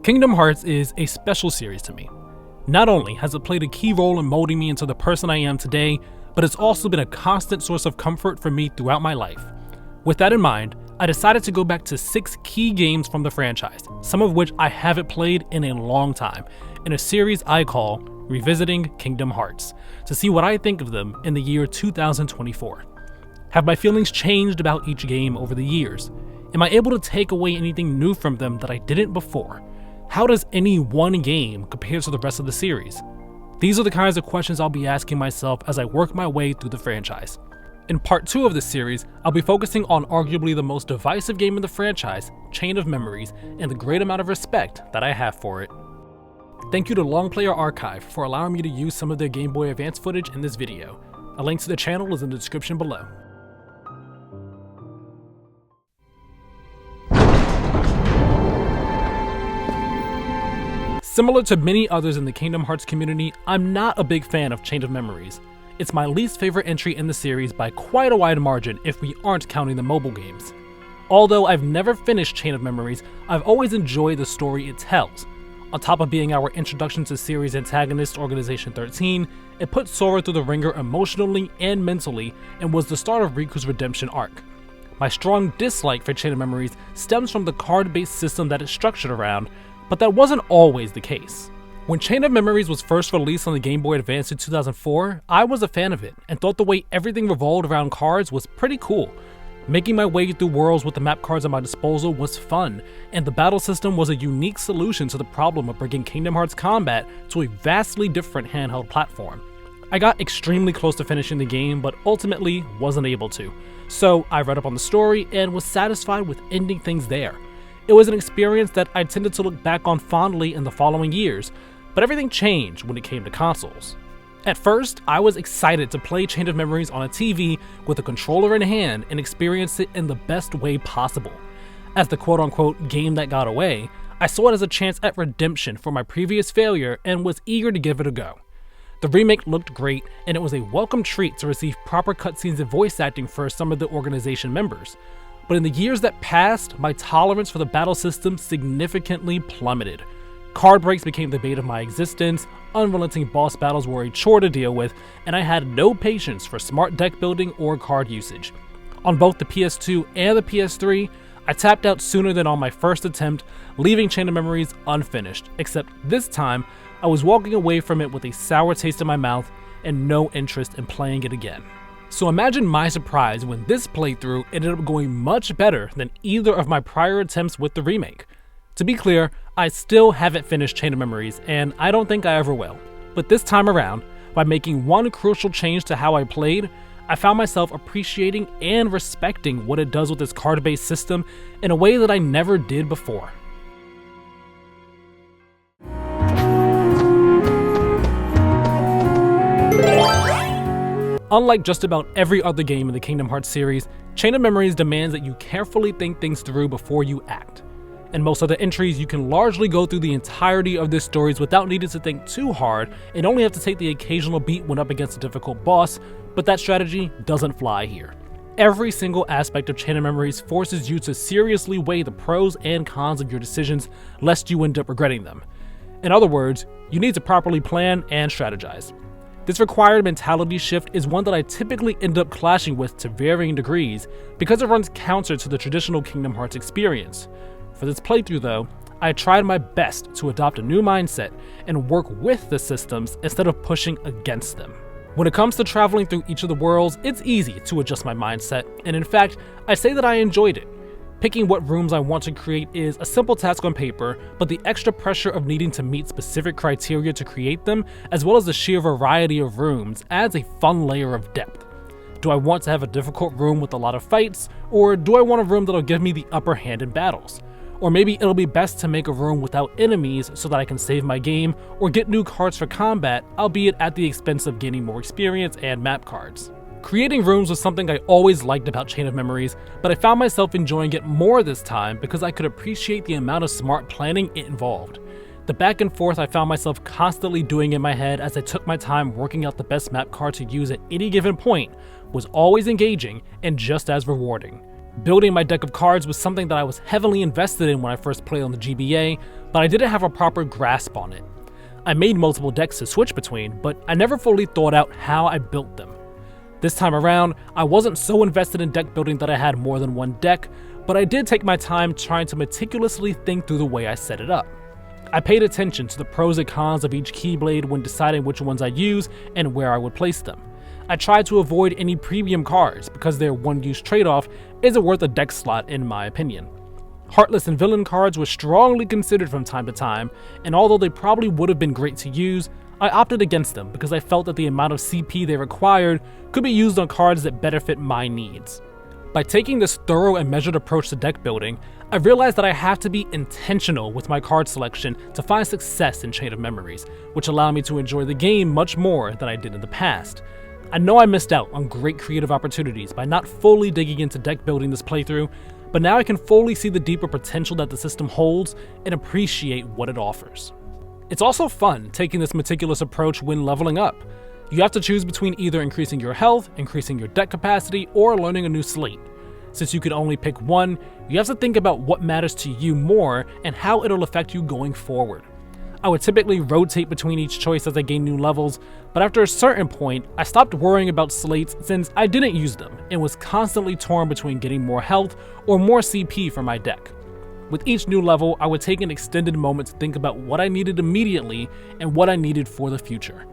Kingdom Hearts is a special series to me. Not only has it played a key role in molding me into the person I am today, but it's also been a constant source of comfort for me throughout my life. With that in mind, I decided to go back to 6 key games from the franchise, some of which I haven't played in a long time, in a series I call Revisiting Kingdom Hearts, to see what I think of them in the year 2024. Have my feelings changed about each game over the years? Am I able to take away anything new from them that I didn't before? How does any one game compare to the rest of the series? These are the kinds of questions I'll be asking myself as I work my way through the franchise. In part 2 of this series, I'll be focusing on arguably the most divisive game in the franchise, Chain of Memories, and the great amount of respect that I have for it. Thank you to Long Player Archive for allowing me to use some of their Game Boy Advance footage in this video. A link to the channel is in the description below. Similar to many others in the Kingdom Hearts community, I'm not a big fan of Chain of Memories. It's my least favorite entry in the series by quite a wide margin if we aren't counting the mobile games. Although I've never finished Chain of Memories, I've always enjoyed the story it tells. On top of being our introduction to series antagonist Organization 13, it put Sora through the ringer emotionally and mentally and was the start of Riku's redemption arc. My strong dislike for Chain of Memories stems from the card-based system that it's structured around, but that wasn't always the case. When Chain of Memories was first released on the Game Boy Advance in 2004, I was a fan of it and thought the way everything revolved around cards was pretty cool. Making my way through worlds with the map cards at my disposal was fun, and the battle system was a unique solution to the problem of bringing Kingdom Hearts combat to a vastly different handheld platform. I got extremely close to finishing the game, but ultimately wasn't able to. So I read up on the story and was satisfied with ending things there. It was an experience that I tended to look back on fondly in the following years, but everything changed when it came to consoles. At first, I was excited to play Chain of Memories on a TV with a controller in hand and experience it in the best way possible. As the quote-unquote game that got away, I saw it as a chance at redemption for my previous failure and was eager to give it a go. The remake looked great, and it was a welcome treat to receive proper cutscenes and voice acting for some of the organization members. But in the years that passed, my tolerance for the battle system significantly plummeted. Card breaks became the bane of my existence, unrelenting boss battles were a chore to deal with, and I had no patience for smart deck building or card usage. On both the PS2 and the PS3, I tapped out sooner than on my first attempt, leaving Chain of Memories unfinished, except this time, I was walking away from it with a sour taste in my mouth and no interest in playing it again. So imagine my surprise when this playthrough ended up going much better than either of my prior attempts with the remake. To be clear, I still haven't finished Chain of Memories, and I don't think I ever will. But this time around, by making one crucial change to how I played, I found myself appreciating and respecting what it does with its card-based system in a way that I never did before. Unlike just about every other game in the Kingdom Hearts series, Chain of Memories demands that you carefully think things through before you act. In most other entries, you can largely go through the entirety of their stories without needing to think too hard and only have to take the occasional beat when up against a difficult boss, but that strategy doesn't fly here. Every single aspect of Chain of Memories forces you to seriously weigh the pros and cons of your decisions, lest you end up regretting them. In other words, you need to properly plan and strategize. This required mentality shift is one that I typically end up clashing with to varying degrees because it runs counter to the traditional Kingdom Hearts experience. For this playthrough though, I tried my best to adopt a new mindset and work with the systems instead of pushing against them. When it comes to traveling through each of the worlds, it's easy to adjust my mindset, and in fact, I say that I enjoyed it. Picking what rooms I want to create is a simple task on paper, but the extra pressure of needing to meet specific criteria to create them, as well as the sheer variety of rooms, adds a fun layer of depth. Do I want to have a difficult room with a lot of fights, or do I want a room that'll give me the upper hand in battles? Or maybe it'll be best to make a room without enemies so that I can save my game or get new cards for combat, albeit at the expense of gaining more experience and map cards. Creating rooms was something I always liked about Chain of Memories, but I found myself enjoying it more this time because I could appreciate the amount of smart planning it involved. The back and forth I found myself constantly doing in my head as I took my time working out the best map card to use at any given point was always engaging and just as rewarding. Building my deck of cards was something that I was heavily invested in when I first played on the GBA, but I didn't have a proper grasp on it. I made multiple decks to switch between, but I never fully thought out how I built them. This time around, I wasn't so invested in deck building that I had more than one deck, but I did take my time trying to meticulously think through the way I set it up. I paid attention to the pros and cons of each Keyblade when deciding which ones I'd use and where I would place them. I tried to avoid any premium cards because their one-use trade-off isn't worth a deck slot in my opinion. Heartless and villain cards were strongly considered from time to time, and although they probably would have been great to use, I opted against them because I felt that the amount of CP they required could be used on cards that better fit my needs. By taking this thorough and measured approach to deck building, I realized that I have to be intentional with my card selection to find success in Chain of Memories, which allowed me to enjoy the game much more than I did in the past. I know I missed out on great creative opportunities by not fully digging into deck building this playthrough, but now I can fully see the deeper potential that the system holds and appreciate what it offers. It's also fun taking this meticulous approach when leveling up. You have to choose between either increasing your health, increasing your deck capacity, or learning a new slate. Since you can only pick one, you have to think about what matters to you more and how it'll affect you going forward. I would typically rotate between each choice as I gain new levels, but after a certain point, I stopped worrying about slates since I didn't use them and was constantly torn between getting more health or more CP for my deck. With each new level, I would take an extended moment to think about what I needed immediately and what I needed for the future.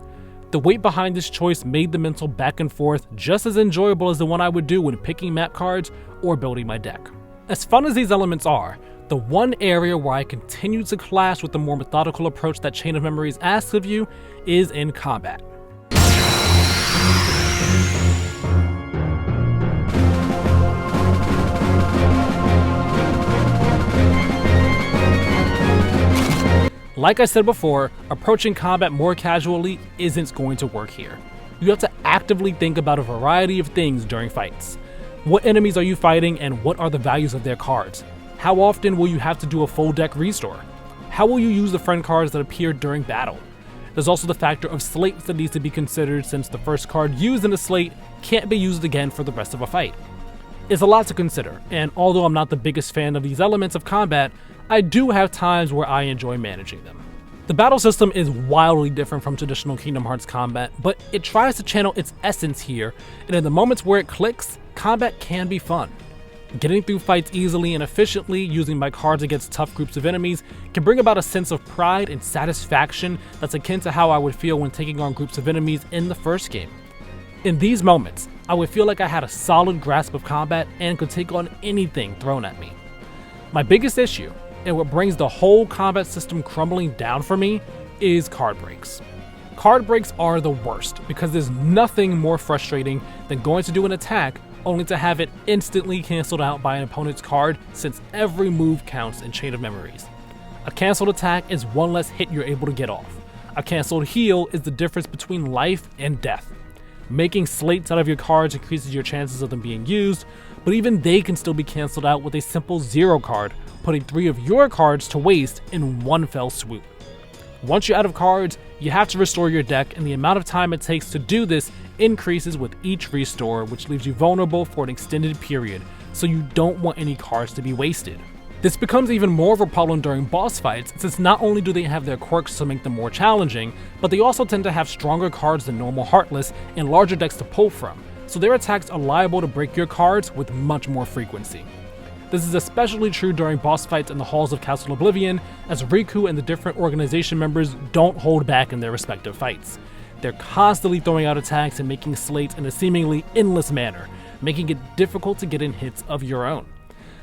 The weight behind this choice made the mental back and forth just as enjoyable as the one I would do when picking map cards or building my deck. As fun as these elements are, the one area where I continue to clash with the more methodical approach that Chain of Memories asks of you is in combat. Like I said before, approaching combat more casually isn't going to work here. You have to actively think about a variety of things during fights. What enemies are you fighting and what are the values of their cards? How often will you have to do a full deck restore? How will you use the friend cards that appear during battle? There's also the factor of slates that needs to be considered since the first card used in a slate can't be used again for the rest of a fight. It's a lot to consider, and although I'm not the biggest fan of these elements of combat, I do have times where I enjoy managing them. The battle system is wildly different from traditional Kingdom Hearts combat, but it tries to channel its essence here, and in the moments where it clicks, combat can be fun. Getting through fights easily and efficiently using my cards against tough groups of enemies can bring about a sense of pride and satisfaction that's akin to how I would feel when taking on groups of enemies in the first game. In these moments, I would feel like I had a solid grasp of combat and could take on anything thrown at me. My biggest issue, and what brings the whole combat system crumbling down for me, is card breaks. Card breaks are the worst because there's nothing more frustrating than going to do an attack only to have it instantly cancelled out by an opponent's card, since every move counts in Chain of Memories. A cancelled attack is one less hit you're able to get off. A cancelled heal is the difference between life and death. Making slates out of your cards increases your chances of them being used, but even they can still be cancelled out with a simple 0 card, putting 3 of your cards to waste in one fell swoop. Once you're out of cards, you have to restore your deck, and the amount of time it takes to do this increases with each restore, which leaves you vulnerable for an extended period, so you don't want any cards to be wasted. This becomes even more of a problem during boss fights, since not only do they have their quirks to make them more challenging, but they also tend to have stronger cards than normal Heartless and larger decks to pull from, so their attacks are liable to break your cards with much more frequency. This is especially true during boss fights in the halls of Castle Oblivion, as Riku and the different organization members don't hold back in their respective fights. They're constantly throwing out attacks and making slates in a seemingly endless manner, making it difficult to get in hits of your own.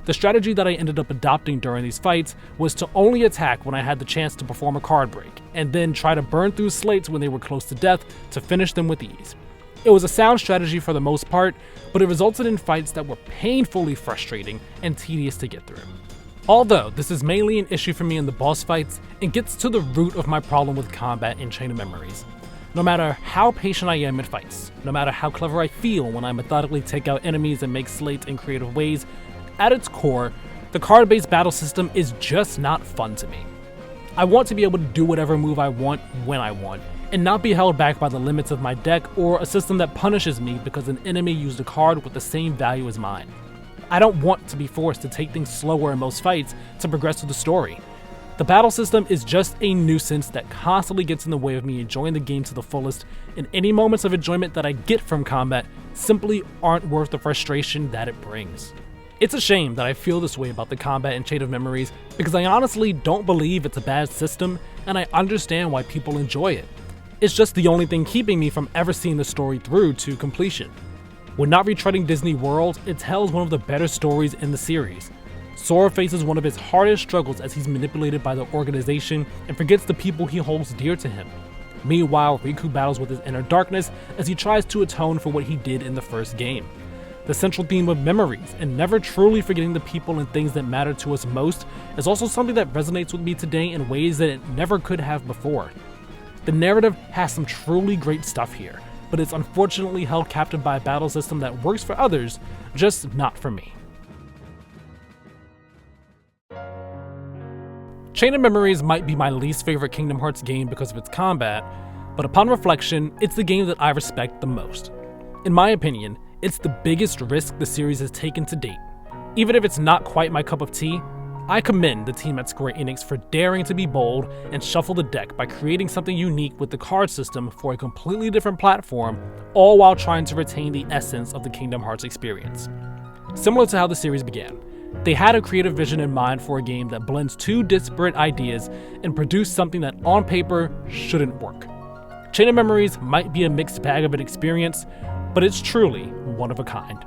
The strategy that I ended up adopting during these fights was to only attack when I had the chance to perform a card break, and then try to burn through slates when they were close to death to finish them with ease. It was a sound strategy for the most part, but it resulted in fights that were painfully frustrating and tedious to get through. Although this is mainly an issue for me in the boss fights, it gets to the root of my problem with combat in Chain of Memories. No matter how patient I am in fights, no matter how clever I feel when I methodically take out enemies and make slates in creative ways, at its core, the card-based battle system is just not fun to me. I want to be able to do whatever move I want when I want, and not be held back by the limits of my deck or a system that punishes me because an enemy used a card with the same value as mine. I don't want to be forced to take things slower in most fights to progress through the story. The battle system is just a nuisance that constantly gets in the way of me enjoying the game to the fullest, and any moments of enjoyment that I get from combat simply aren't worth the frustration that it brings. It's a shame that I feel this way about the combat in Chain of Memories, because I honestly don't believe it's a bad system, and I understand why people enjoy it. It's just the only thing keeping me from ever seeing the story through to completion. When not retreading Disney World, it tells one of the better stories in the series. Sora faces one of his hardest struggles as he's manipulated by the organization and forgets the people he holds dear to him. Meanwhile, Riku battles with his inner darkness as he tries to atone for what he did in the first game. The central theme of memories and never truly forgetting the people and things that matter to us most is also something that resonates with me today in ways that it never could have before. The narrative has some truly great stuff here, but it's unfortunately held captive by a battle system that works for others, just not for me. Chain of Memories might be my least favorite Kingdom Hearts game because of its combat, but upon reflection, it's the game that I respect the most. In my opinion, it's the biggest risk the series has taken to date. Even if it's not quite my cup of tea, I commend the team at Square Enix for daring to be bold and shuffle the deck by creating something unique with the card system for a completely different platform, all while trying to retain the essence of the Kingdom Hearts experience. Similar to how the series began, they had a creative vision in mind for a game that blends two disparate ideas and produced something that on paper shouldn't work. Chain of Memories might be a mixed bag of an experience, but it's truly one of a kind.